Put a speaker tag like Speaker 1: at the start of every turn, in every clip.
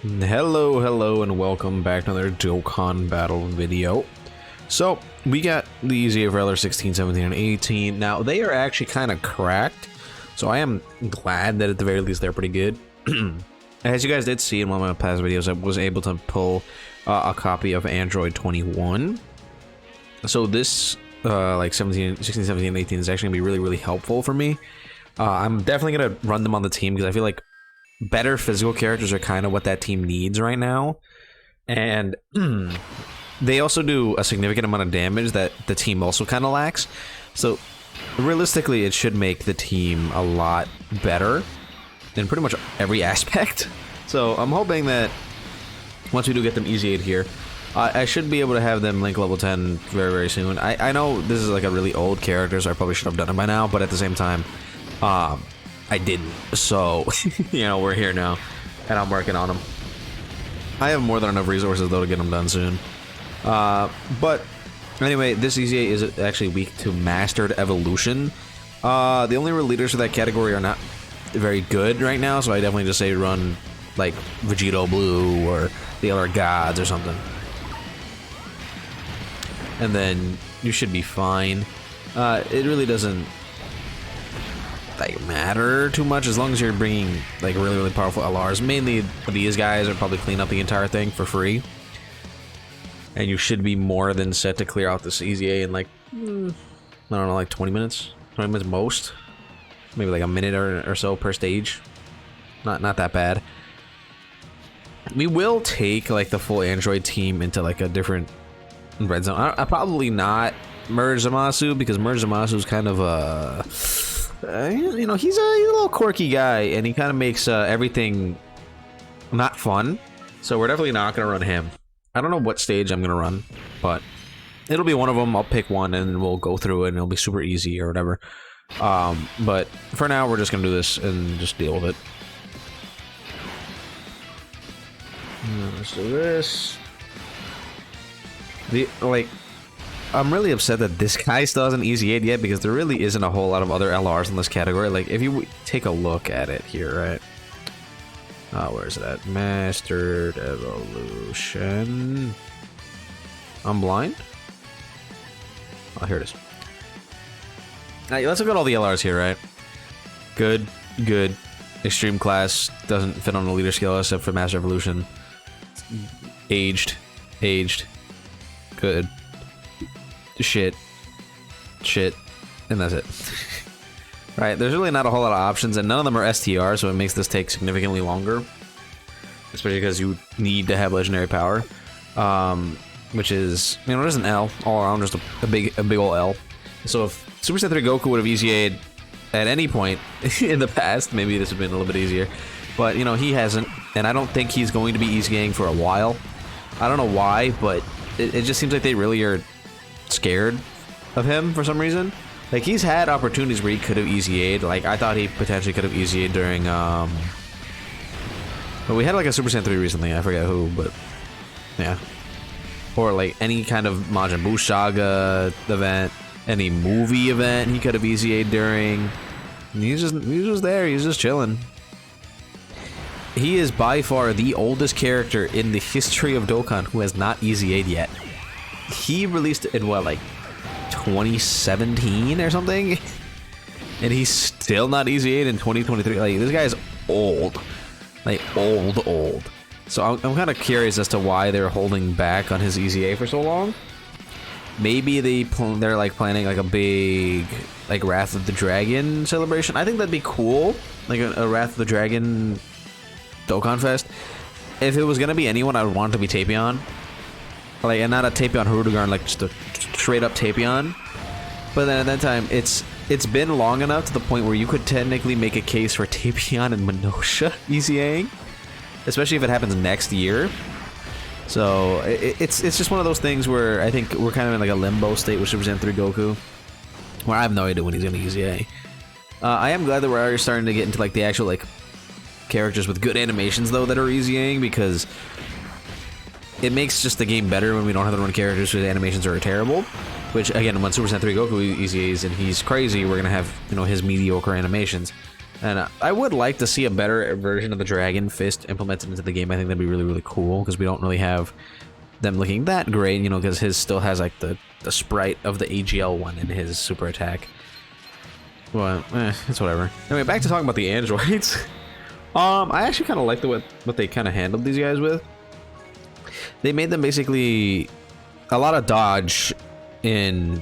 Speaker 1: Hello, and welcome back to another Dokkan battle video. So, we got the EZA for LR 16, 17, and 18. Now, they are actually kind of cracked, so I am glad that at the very least they're pretty good. As you guys did see in one of my past videos, I was able to pull a copy of Android 21. So this, like 16, 17, and 18 is actually going to be really helpful for me. I'm definitely going to run them on the team because I feel like better physical characters are kind of what that team needs right now, and they also do a significant amount of damage that the team also kind of lacks. So realistically, it should make the team a lot better in pretty much every aspect. So I'm hoping that once we do get them EZA'd here, I should be able to have them link level 10 very soon. I know this is like a really old character, so I probably should have done it by now, but at the same time, I didn't, so you know, we're here now and I'm working on them. I have more than enough resources though to get them done soon. But anyway, this EZA is actually weak to Mastered Evolution. The only real leaders for that category are not very good right now, so I definitely just say run like Vegito Blue or the LR Gods or something, and then you should be fine. It really doesn't like matter too much as long as you're bringing like really powerful LRs. Mainly these guys are probably clean up the entire thing for free, and you should be more than set to clear out this EZA in like I don't know, like 20 minutes most, maybe like a minute or so per stage. Not that bad. We will take like the full Android team into like a different red zone. I probably not merge Zamasu, because merge Zamasu is kind of a you know, he's a little quirky guy, and he kind of makes everything not fun. So we're definitely not gonna run him. I don't know what stage I'm gonna run, but it'll be one of them. I'll pick one and we'll go through it, and it'll be super easy or whatever. But for now, we're just gonna do this and just deal with it. Let's do this. I'm really upset that this guy still hasn't EZA'd yet, because there really isn't a whole lot of other LRs in this category. Like, if you take a look at it here, right? Where's that? Mastered Evolution. I'm blind? Oh, here it is. Alright, let's look at all the LRs here, right? Good. Extreme class doesn't fit on the leader scale except for Master Evolution. Aged. Good. Shit, and that's it. Right, there's really not a whole lot of options, and none of them are STR, so it makes this take significantly longer, especially because you need to have legendary power, which is, you know, there's an L all around, just a big ol' L. So if Super Saiyan 3 Goku would have EZA'd at any point in the past, maybe this would have been a little bit easier, but you know, he hasn't, and I don't think he's going to be EZAing for a while. I don't know why, but it just seems like they really are scared of him for some reason. Like, he's had opportunities where he could have EZA'd. Like, I thought he potentially could have EZA'd during but we had like a Super Saiyan 3 recently, I forget who, but yeah, or like any kind of Majin Buu Saga event, any movie event he could have EZA'd during. And he's just there, he's just chilling. He is by far the oldest character in the history of Dokkan who has not EZA'd yet. He released it in what, like 2017 or something, and he's still not EZA'd in 2023. Like, this guy's old, like old. So I'm kind of curious as to why they're holding back on his EZA for so long. Maybe they're like planning like a big like Wrath of the Dragon celebration. I think that'd be cool, like a Wrath of the Dragon Dokkan Fest. If it was gonna be anyone, I would want it to be Tapion. Like, and not a Tapion Hirudegarn, like just a straight up Tapion. But then at that time, it's been long enough to the point where you could technically make a case for Tapion and Minosha EZAing, especially if it happens next year. So it's just one of those things where I think we're kind of in like a limbo state with Super Saiyan 3 Goku, where I have no idea when he's gonna EZA. I am glad that we're already starting to get into like the actual like characters with good animations though that are EZAing, because it makes just the game better when we don't have to run characters whose animations are terrible. Which, again, when Super Saiyan 3 Goku EZAs and he's crazy, we're gonna have, you know, his mediocre animations. And I would like to see a better version of the Dragon Fist implemented into the game. I think that'd be really, really cool, because we don't really have them looking that great, you know, because his still has like the sprite of the AGL one in his super attack. Well, it's whatever. Anyway, back to talking about the androids. I actually kind of like what they kind of handled these guys with. They made them basically a lot of dodge in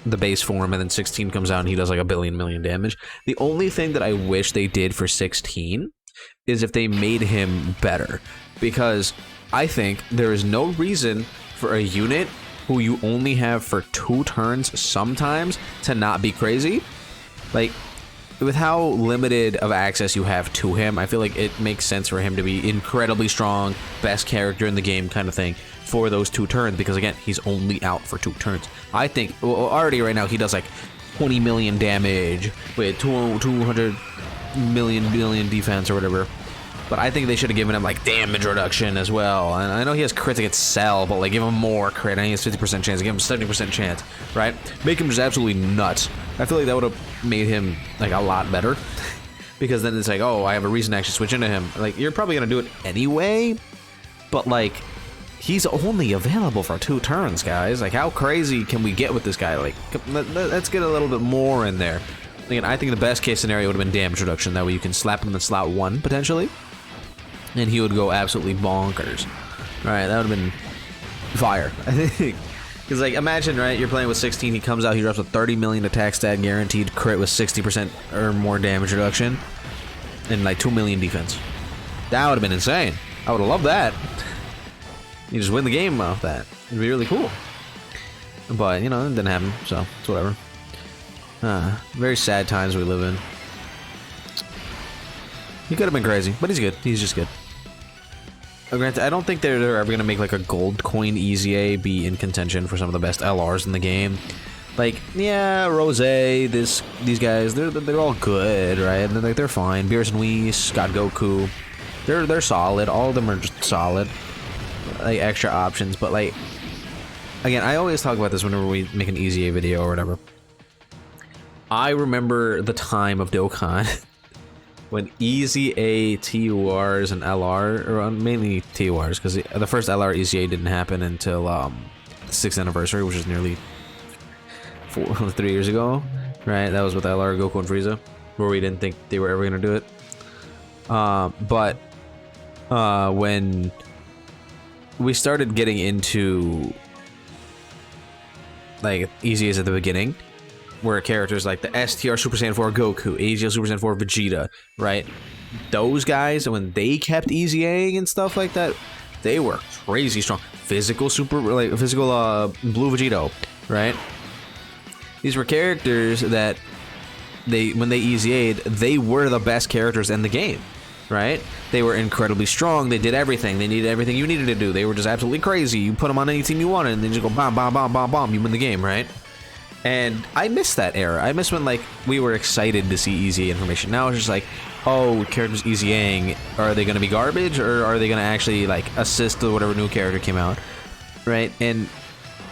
Speaker 1: the base form, and then 16 comes out and he does like a million damage. The only thing that I wish they did for 16 is if they made him better, because I think there is no reason for a unit who you only have for 2 turns sometimes to not be crazy. Like, with how limited of access you have to him, I feel like it makes sense for him to be incredibly strong, best character in the game kind of thing for those 2 turns, because again, he's only out for 2 turns. I think, well, already right now he does like 20 million damage with 200 million defense or whatever. But I think they should have given him like damage reduction as well. And I know he has crit against Cell, but like give him more crit. I think he has 50% chance. Give him 70% chance, right? Make him just absolutely nuts. I feel like that would have made him like a lot better. Because then it's like, oh, I have a reason to actually switch into him. Like, you're probably gonna do it anyway, but like, he's only available for 2 turns, guys. Like, how crazy can we get with this guy? Like, let's get a little bit more in there. Again, I think the best case scenario would have been damage reduction. That way you can slap him in slot 1 potentially, and he would go absolutely bonkers. All right, that would have been fire, I think. Because, like, imagine, right, you're playing with 16, he comes out, he drops a 30 million attack stat, guaranteed crit with 60% or more damage reduction, and, like, 2 million defense. That would have been insane. I would have loved that. You just win the game off that. It'd be really cool. But, you know, it didn't happen, so it's whatever. Very sad times we live in. He could have been crazy, but he's good. He's just good. Granted, I don't think they're ever gonna make like a gold coin EZA be in contention for some of the best LRs in the game. Like, yeah, Rose, these guys, they're all good, right? And they're fine. Beerus and Whis, God Goku, they're solid. All of them are just solid. Like extra options, but like, again, I always talk about this whenever we make an EZA video or whatever. I remember the time of Dokkan. When EZA, TURs, and LR, or mainly TURs, because the first LR EZA didn't happen until the 6th anniversary, which is nearly 3 years ago, right? That was with LR, Goku, and Frieza, where we didn't think they were ever going to do it. But when we started getting into like EZAs at the beginning, where characters like the STR Super Saiyan 4 Goku, AGL Super Saiyan 4 Vegeta, right? Those guys, when they kept EZAing and stuff like that, they were crazy strong. Physical Blue Vegito, right? These were characters that when they EZA'd, they were the best characters in the game, right? They were incredibly strong. They did everything. They needed everything you needed to do. They were just absolutely crazy. You put them on any team you wanted, and then just go bomb, bomb, bomb, bomb, bomb. You win the game, right? And I miss that era. I miss when, like, we were excited to see EZA information. Now it's just like, oh, characters EZAing, are they going to be garbage, or are they going to actually, like, assist to whatever new character came out, right? And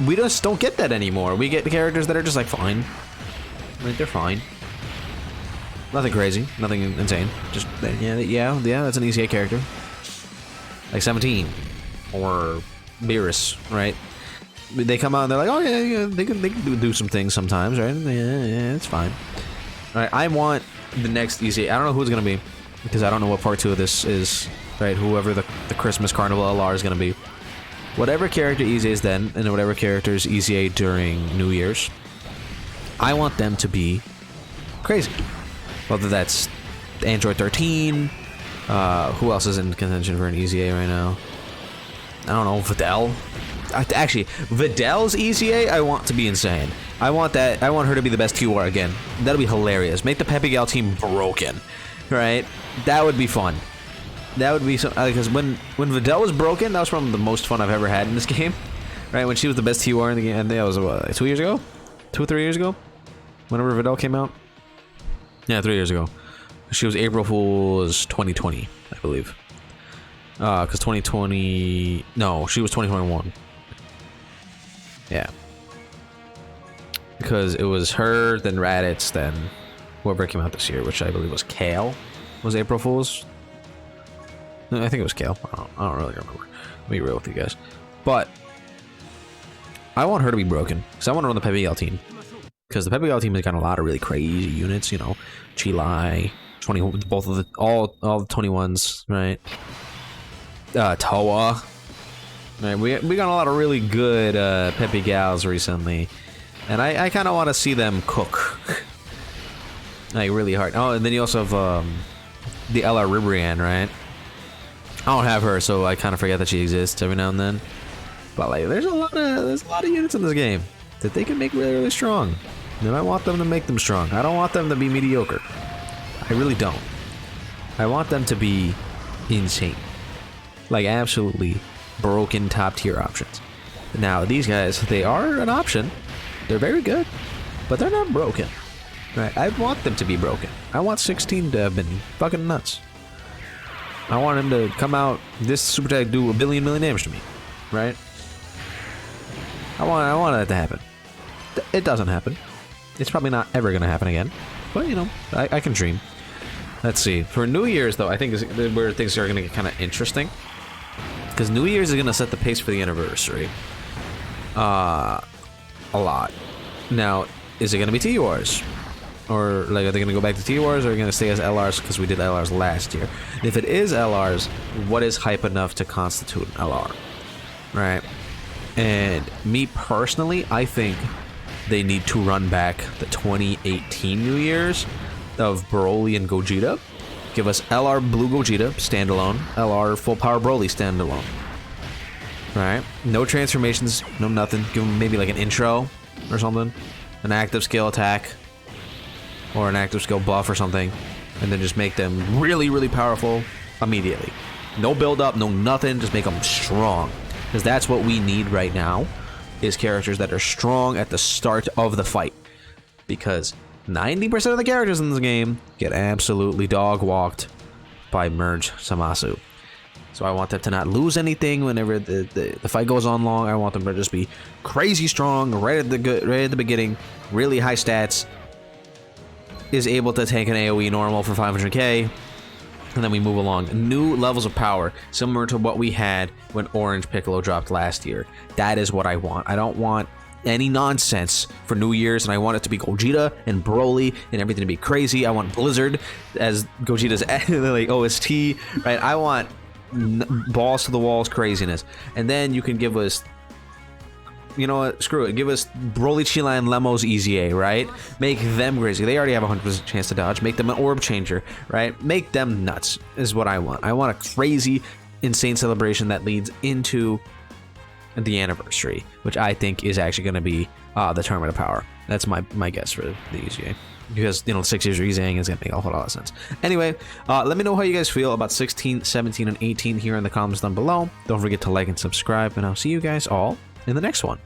Speaker 1: we just don't get that anymore. We get the characters that are just, like, fine. Like, they're fine. Nothing crazy. Nothing insane. Just, yeah, that's an EZA character. Like 17. Or Beerus, right? They come out and they're like, oh yeah, they can do some things sometimes, right? Yeah, it's fine. All right, I want the next EZA. I don't know who it's gonna be, because I don't know what part 2 of this is, right? Whoever the Christmas Carnival LR is gonna be. Whatever character EZA is then, and whatever characters EZA during New Year's, I want them to be crazy. Whether that's Android 13, who else is in contention for an EZA right now? I don't know, Videl. Actually, Videl's EZA, I want to be insane. I want her to be the best TUR again. That'll be hilarious. Make the Pepe Gal team broken, right? That would be fun. That would be so, because when Videl was broken, that was probably the most fun I've ever had in this game, right? When she was the best TUR in the game, and that was what, like 2 years ago, 2 or 3 years ago, whenever Videl came out. Yeah, 3 years ago. She was April Fool's 2020, I believe. Because 2020, no, she was 2021. Yeah. Because it was her, then Raditz, then whoever came out this year, which I believe was Kale, was April Fool's. No, I think it was Kale. I don't really remember. Let me be real with you guys. But I want her to be broken because I want her on the Pepe Gale team. Because the Pepe Gale team has got a lot of really crazy units, you know, Chilai, 20, both of the all the 21s, right? Toa. Right, we got a lot of really good Pepe Gals recently, and I kind of want to see them cook, like really hard. Oh, and then you also have the LR Ribrianne, right? I don't have her, so I kind of forget that she exists every now and then. But like, there's a lot of units in this game that they can make really, really strong, and I want them to make them strong. I don't want them to be mediocre. I really don't. I want them to be insane, like absolutely broken top tier options. Now these guys, they are an option. They're very good, but they're not broken. Right? I want them to be broken. I want 16 to have been fucking nuts. I want him to come out, this super tag do a billion damage to me, right? I want that to happen. It doesn't happen. It's probably not ever gonna happen again, but you know, I can dream. Let's see. For New Year's though, I think is where things are gonna get kind of interesting. Because New Year's is going to set the pace for the anniversary. A lot. Now, is it going to be T-Wars? Or, like, are they going to go back to T-Wars, or are they going to stay as LRs because we did LRs last year? And if it is LRs, what is hype enough to constitute an LR? Right? And me personally, I think they need to run back the 2018 New Year's of Broly and Gogeta. Give us LR Blue Gogeta standalone, LR Full Power Broly standalone. Alright, no transformations, no nothing. Give them maybe like an intro or something, an active skill attack, or an active skill buff or something, and then just make them really, really powerful immediately. No build up, no nothing, just make them strong. Because that's what we need right now, is characters that are strong at the start of the fight. Because 90% of the characters in this game get absolutely dog-walked by Merge Zamasu. So I want them to not lose anything whenever the fight goes on long. I want them to just be crazy strong right at the beginning, really high stats, is able to tank an AoE normal for 500k, and then we move along. New levels of power, similar to what we had when Orange Piccolo dropped last year. That is what I want. I don't want any nonsense for New Year's, and I want it to be Gogeta and Broly and everything to be crazy. I want Blizzard as Gogeta's like OST, right? I want balls to the walls craziness, and then you can give us, you know what, screw it, give us Broly, Chila, and Lemo's EZA, right? Make them crazy. They already have a 100% chance to dodge. Make them an orb changer, right? Make them nuts is what I want. I want a crazy, insane celebration that leads into the anniversary, which I think is actually going to be the Tournament of Power. That's my guess for the EZA, because you know 6 years of EZAing is going to make a whole lot of sense. Anyway, let me know how you guys feel about 16, 17, and 18 here in the comments down below. Don't forget to like and subscribe, and I'll see you guys all in the next one.